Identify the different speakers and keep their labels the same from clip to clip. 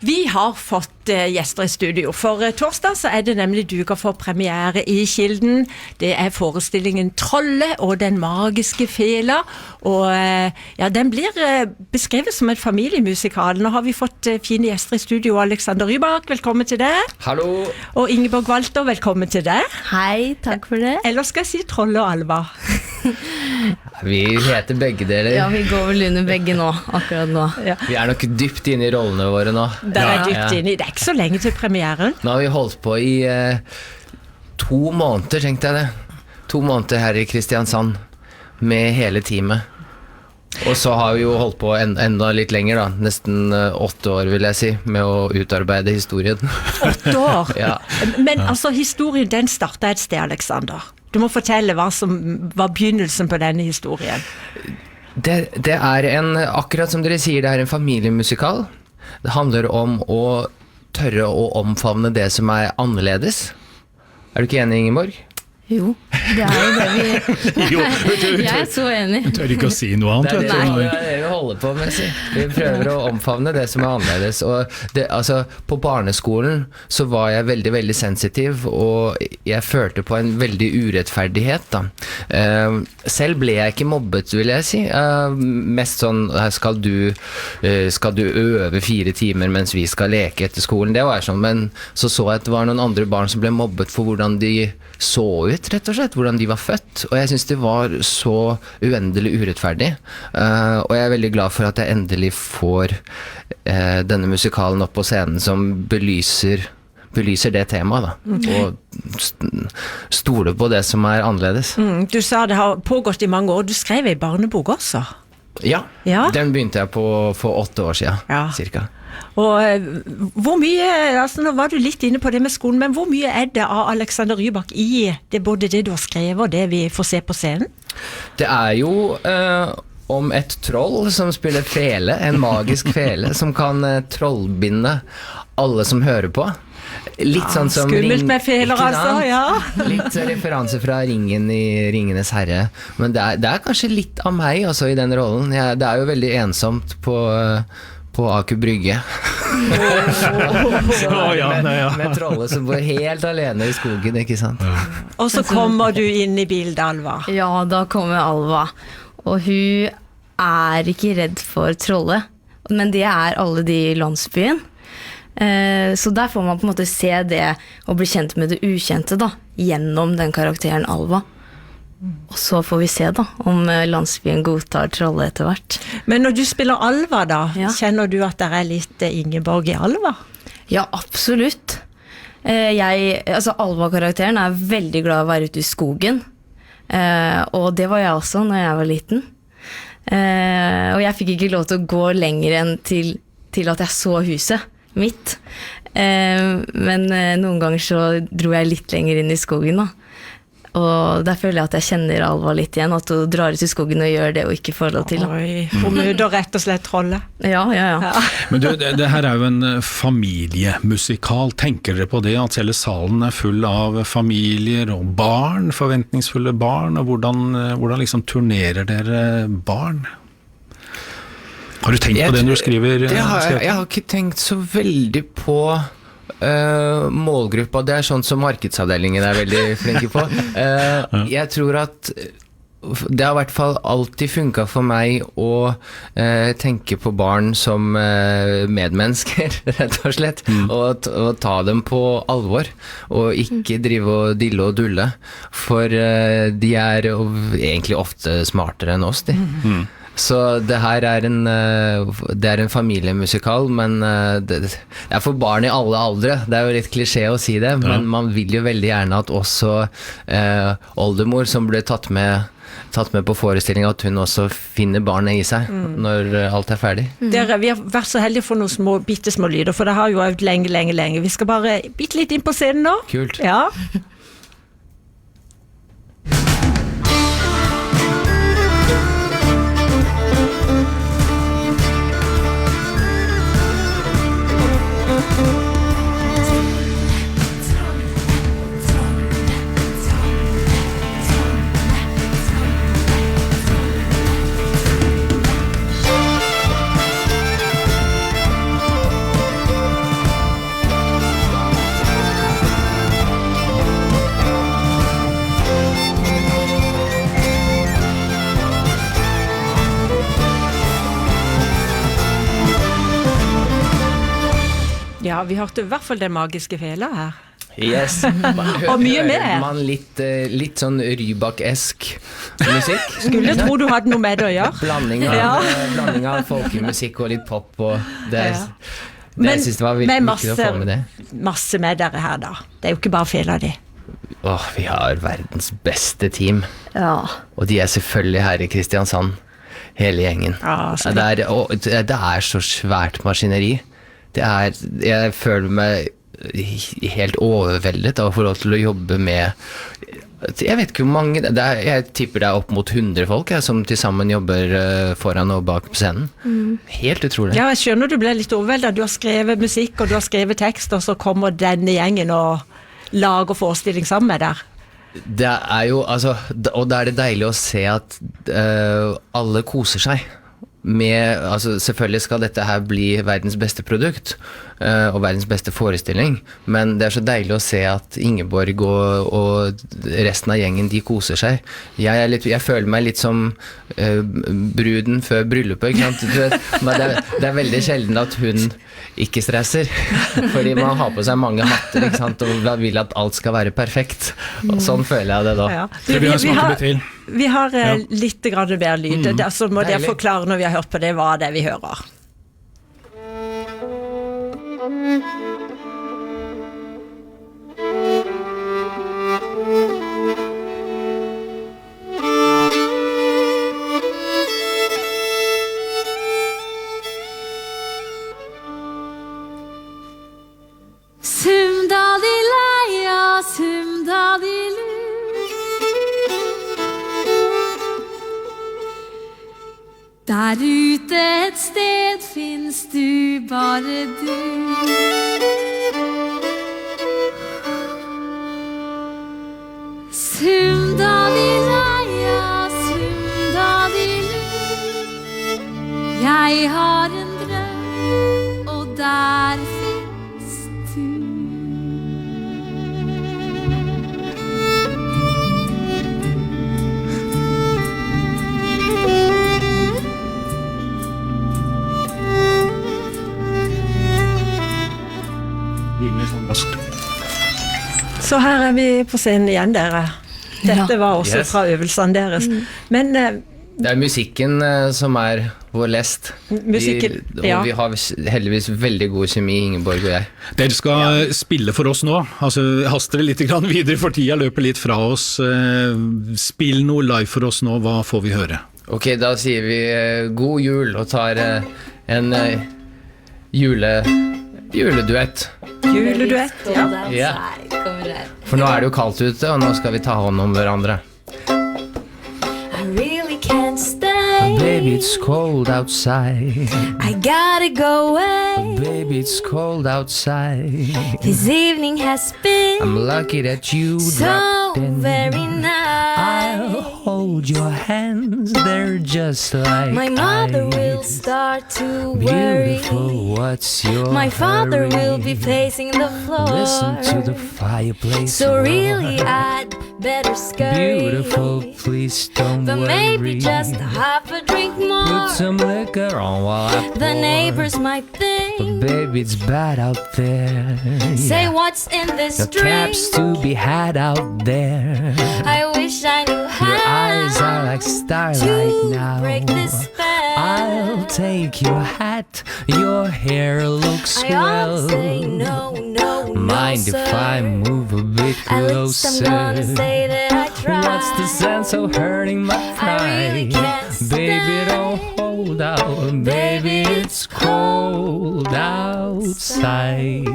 Speaker 1: Vi har fått gjester i studio. For torsdag så det nemlig duket for premiere i Kilden. Det forestillingen Trolle og den magiske fela. Og ja, den blir beskrevet som en familiemusikal. Nå har vi fått fine gjester i studio. Alexander Rybak, velkommen til deg.
Speaker 2: Hallo.
Speaker 1: Og Ingeborg Walter, velkommen til deg.
Speaker 3: Hei, takk for det.
Speaker 1: Eller skal jeg si Trolle og Alva?
Speaker 2: Vi heter begge deler.
Speaker 3: Ja, vi går vel under begge nå, akkurat nå.
Speaker 1: Ja.
Speaker 2: Vi nok dypt inne i rollene våre nå.
Speaker 1: Der dypt inne. Det ikke så lenge til premieren.
Speaker 2: Nå har vi holdt på i 2 måneder, tenkte jeg det. 2 måneder her i Kristiansand, med hele teamet. Og så har vi jo holdt på enda litt lenger da, nesten 8 år vil jeg si, med å utarbeide historien.
Speaker 1: 8 år?
Speaker 2: Ja.
Speaker 1: Men altså, historien den startet et sted, Alexander. Du må fortelle hva som var begynnelsen på denne historien.
Speaker 2: Det akkurat som dere sier, det en familiemusikal. Det handler om å tørre å omfavne det som annerledes. Du ikke enig, Ingeborg?
Speaker 3: Jo, det jo det vi...
Speaker 4: Jo,
Speaker 3: jeg så enig.
Speaker 4: Du tør ikke å si noe annet.
Speaker 2: Det det vi holder på med, si. Vi prøver å omfavne det som annerledes. Og det, altså, på barneskolen så var jeg veldig, veldig sensitiv, og jeg følte på en veldig urettferdighet da. Selv ble jeg ikke mobbet, vil jeg si. Mest sånn, skal du øve 4 timer mens vi skal leke etter skolen? Det var sånn, men så jeg at det var noen andre barn som ble mobbet for hvordan de så ut, rett og slett, hvordan de var født, og jeg synes det var så uendelig urettferdig, og jeg veldig glad for at jeg endelig får denne musikalen opp på scenen som belyser det temaet da, og stoler på det som annerledes.
Speaker 1: Du sa det har pågått i mange år, du skrev i barnebok også.
Speaker 2: Ja, den begynte jeg på for 8 år siden, cirka.
Speaker 1: Og hvor mye, altså nå var du litt inne på det med skolen, men hvor mye det av Alexander Rybak i det, både det du har skrevet og det vi får se på scenen?
Speaker 2: Det jo om et troll som spiller fele, en magisk fele, som kan trollbinde alle som hører på. Litt sånn som
Speaker 1: skummelt med feler, altså, ja.
Speaker 2: Litt referanse fra Ringen i Ringenes Herre. Men det kanskje litt av meg også i den rollen. Det jo veldig ensomt på Aker Brygge. Med trollet som bor helt alene i skogen, ikke sant?
Speaker 1: Og så kommer du inn i bildet, Alva.
Speaker 3: Ja, da kommer Alva. Og hun ikke redd for trollet, men det alle de i landsbyen. Så der får man på en måte se det og bli kjent med det ukjente da, gjennom den karakteren Alva. Og så får vi se da, om landsbyen godtar trollet etter hvert. Men når du spiller Alva da, kjenner du at det litt Ingeborg i Alva? Ja, absolutt. Altså Alva-karakteren veldig glad å være ute i skogen. Og det var jeg også når jeg var liten. Og jeg fikk ikke lov til å gå lenger enn til at jeg så huset mitt. Men noen ganger så dro jeg litt lenger inn i skogen da. Og der føler jeg at jeg kjenner Alva litt igjen, at hun drar ut i skogen og gjør det hun ikke får lov til.
Speaker 1: Oi, hun møter rett og slett trollet.
Speaker 3: Ja.
Speaker 4: Men du, det her jo en familiemusikal. Tenker dere på det, at hele salen full av familier og barn, forventningsfulle barn, og hvordan liksom turnerer dere barn? Har du tenkt på det når du skriver?
Speaker 2: Jeg har ikke tenkt så veldig på målgruppa. Det sånn som markedsavdelingen veldig flinke på. Jeg tror at det har I hvert fall alltid funket for meg å tenke på barn som medmennesker, rett og slett, og ta dem på alvor, og ikke drive og dille og dulle, for de egentlig ofte smartere enn oss, de. Så det her en familiemusikal, men det for barn I alle aldre. Det jo litt klisjé å si det, men man vil jo veldig gjerne at også oldemor som ble tatt med på forestillingen, at hun også finner barnet I seg når alt ferdig.
Speaker 1: Vi har vært så heldige for noen bittesmå lyder, for det har jo øvd lenge. Vi skal bare bitte litt inn på scenen nå.
Speaker 2: Kult.
Speaker 1: Ja. Ja, vi hørte i hvert fall Den magiske fela her.
Speaker 2: Yes.
Speaker 1: Og mye mer.
Speaker 2: Hører man litt sånn Rybak-esk musikk.
Speaker 1: Skulle tro du hadde noe med det å gjøre.
Speaker 2: Blanding av folkemusikk og litt pop. Og det,
Speaker 1: Men
Speaker 2: jeg synes det var viktig å få med det.
Speaker 1: Masse med dere her da. Det er jo ikke bare fela di.
Speaker 2: Vi har verdens beste team.
Speaker 3: Ja.
Speaker 2: Og de er selvfølgelig her i Kristiansand. Hele gjengen. Det er så svært maskineri. Jeg føler meg helt overveldet av å få lov til å jobbe med, jeg vet ikke hvor mange, jeg tipper det er opp mot 100 folk som til sammen jobber foran og bak på scenen. Helt utrolig.
Speaker 1: Ja, jeg skjønner du ble litt overveldet. Du har skrevet musikk og du har skrevet tekst, og så kommer denne gjengen og lager forestilling sammen med der.
Speaker 2: Det er jo, og da er det deilig å se at alle koser seg. Selvfølgelig skal dette her bli verdens beste produkt og verdens beste forestilling, men det er så deilig å se at Ingeborg og resten av gjengen, de koser seg. Jeg føler meg litt som bruden før bryllupet, ikke sant? Det er veldig sjelden at hun ikke stresser, fordi man har på seg mange hatter, ikke sant? Og vil at alt skal være perfekt, og sånn føler jeg det da.
Speaker 1: Ja. Vi har litt grann mer lyd, så må dere forklare når vi har hørt på det, hva det er vi hører.
Speaker 5: Sumdalileia, sumdalilu. Der ute et sted finnes du, bare du. Sumdalileia, sumdalilu. Jeg har en drøm, og der finnes du.
Speaker 1: Så her er vi på scenen igjen, dere. Dette var også fra øvelsene deres. Men
Speaker 2: det er musikken som er vår lest.
Speaker 1: Musikken,
Speaker 2: og vi har heldigvis veldig god kjemi, Ingeborg og jeg.
Speaker 4: Dere skal spille for oss nå. Haster det litt grann videre, for tida løper litt fra oss. Spill noe live for oss nå, hva får vi høre?
Speaker 2: Ok, da sier vi god jul og tar en juleduett.
Speaker 1: Juleduett,
Speaker 2: ja. For nå er det jo kaldt ute, og nå skal vi ta hånd om hverandre.
Speaker 5: I really can't stay.
Speaker 2: Baby, it's cold outside.
Speaker 5: I gotta go away.
Speaker 2: Baby, it's cold outside.
Speaker 5: This evening has been
Speaker 2: I'm lucky that you
Speaker 5: so
Speaker 2: dropped in.
Speaker 5: very nice.
Speaker 2: I'll hold your hands, they're just like
Speaker 5: My mother
Speaker 2: ice.
Speaker 5: will start to worry.
Speaker 2: Beautiful, what's your
Speaker 5: My father
Speaker 2: hurry?
Speaker 5: will be pacing the floor.
Speaker 2: Listen to the fireplace
Speaker 5: So
Speaker 2: roar.
Speaker 5: really I'd better scurry.
Speaker 2: Beautiful, please don't
Speaker 5: But
Speaker 2: worry.
Speaker 5: maybe just half a drink more.
Speaker 2: Put some liquor on while I pour.
Speaker 5: The neighbors might
Speaker 2: But
Speaker 5: think.
Speaker 2: baby, it's bad out there.
Speaker 5: Say
Speaker 2: Yeah.
Speaker 5: what's in this
Speaker 2: The
Speaker 5: drink.
Speaker 2: caps to be had out there.
Speaker 5: I wish I knew how
Speaker 2: Your eyes are like starlight
Speaker 5: to
Speaker 2: now.
Speaker 5: break this spell.
Speaker 2: I'll take your hat, your hair looks
Speaker 5: I
Speaker 2: well.
Speaker 5: ought to say no, no,
Speaker 2: Mind
Speaker 5: no,
Speaker 2: if
Speaker 5: sir.
Speaker 2: I move a bit
Speaker 5: At least I'm
Speaker 2: closer?
Speaker 5: gonna say that I tried.
Speaker 2: What's the sense of hurting my pride?
Speaker 5: I really can't
Speaker 2: Baby,
Speaker 5: stand.
Speaker 2: don't hold out. Baby, it's cold outside.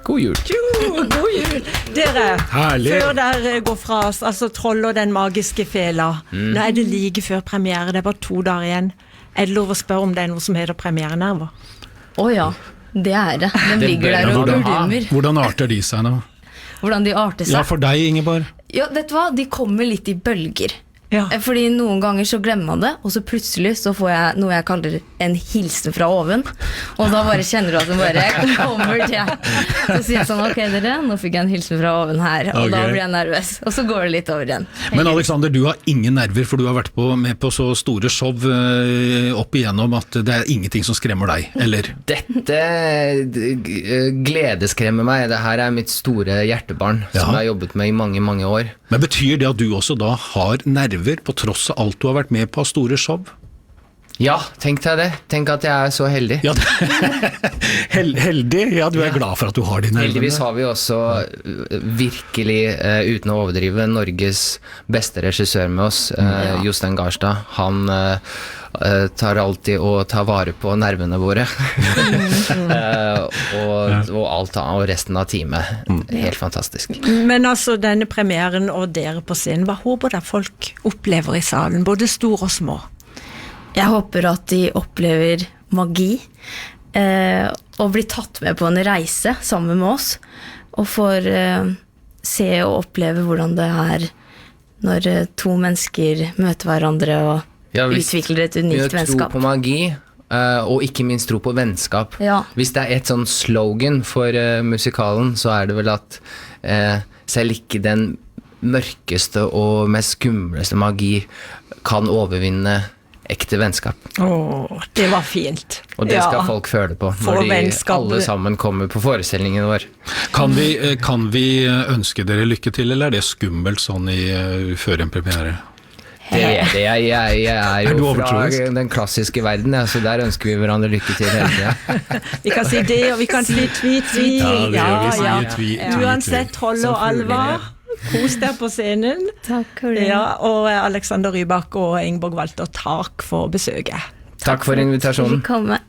Speaker 2: God jul.
Speaker 1: God jul! Dere,
Speaker 4: Herlig.
Speaker 1: før dere går fra oss, altså Troll og den magiske fela, nå er det like før premiere, det er bare 2 dager igjen. Er det lov å spørre om det er noe som heter premierenerver?
Speaker 3: Ja, det er det. Den
Speaker 2: Det
Speaker 3: ligger
Speaker 2: bør
Speaker 3: der
Speaker 2: man
Speaker 3: og
Speaker 2: ha.
Speaker 3: ulmer.
Speaker 4: Hvordan arter de seg nå?
Speaker 3: Hvordan de arter
Speaker 4: Ja,
Speaker 3: seg.
Speaker 4: for deg, Ingeborg.
Speaker 3: Ja, vet du hva? De kommer litt i bølger.
Speaker 1: Ja.
Speaker 3: Fordi noen ganger så glemmer man det, og så plutselig så får jeg noe jeg kaller en hilsen fra oven. Og da bare kjenner du at den bare kommer til. Så sier jeg sånn, ok dere, nå fikk jeg en hilsen fra oven her, og da
Speaker 4: Ok.
Speaker 3: blir jeg nervøs. Og så går det litt over igjen.
Speaker 4: Men Alexander, du har ingen nerver, for du har vært med på så store show opp igjennom at det er ingenting som skremmer deg, eller?
Speaker 2: Dette gledeskremmer meg. Det her er mitt store hjertebarn,
Speaker 4: Ja.
Speaker 2: som jeg har jobbet med i mange, mange år.
Speaker 4: Men betyr det at du også da har nerver, på tross av alt du har vært med på av store show?
Speaker 2: Ja, tenk deg det. Tenk at jeg er så heldig.
Speaker 4: Ja, heldig? Ja, du er glad for at du har de nervene.
Speaker 2: Heldigvis har vi også virkelig, uten å overdrive, Norges beste regissør med oss, Jostein Garstad. Han tar alltid og tar vare på nervene våre. Og alt annet, og resten av teamet. Helt fantastisk.
Speaker 1: Men altså, denne premieren og dere på scenen, hva håper dere folk opplever i salen, både store og små?
Speaker 3: Jeg håper at de opplever magi, og blir tatt med på en reise sammen med oss, og får se og oppleve hvordan det er når to mennesker møter hverandre og
Speaker 2: Ja, visst.
Speaker 3: utvikler et unikt
Speaker 2: Tro
Speaker 3: vennskap.
Speaker 2: på magi, og ikke minst tro på vennskap.
Speaker 3: Ja.
Speaker 2: Hvis det er et sånn slogan for musikalen, så er det vel at selv ikke den mørkeste og mest skumleste magi kan overvinne ekte vennskap.
Speaker 1: Åh, det var fint.
Speaker 2: Og det skal
Speaker 1: Ja.
Speaker 2: folk føle på
Speaker 1: For
Speaker 2: når de
Speaker 1: vennskap.
Speaker 2: alle sammen kommer på forestillingen vår.
Speaker 4: Kan vi ønske dere lykke til, eller er det skummelt sånn før en premiere?
Speaker 2: Det er det. Jeg er
Speaker 4: Er du
Speaker 2: jo fra
Speaker 4: overtroisk?
Speaker 2: den klassiske verden, ja, så der ønsker vi hverandre lykke til hele tida.
Speaker 1: Vi kan si det, og vi kan si tvi-tvi.
Speaker 4: Ja, det gjør vi, sier tvi, tvi,
Speaker 1: Uansett, Trolle og Alva, kos deg på scenen.
Speaker 3: Takk for det.
Speaker 1: Ja, og Alexander Rybak og Ingeborg Walter, takk for besøket.
Speaker 2: Takk for invitasjonen.
Speaker 3: Komme.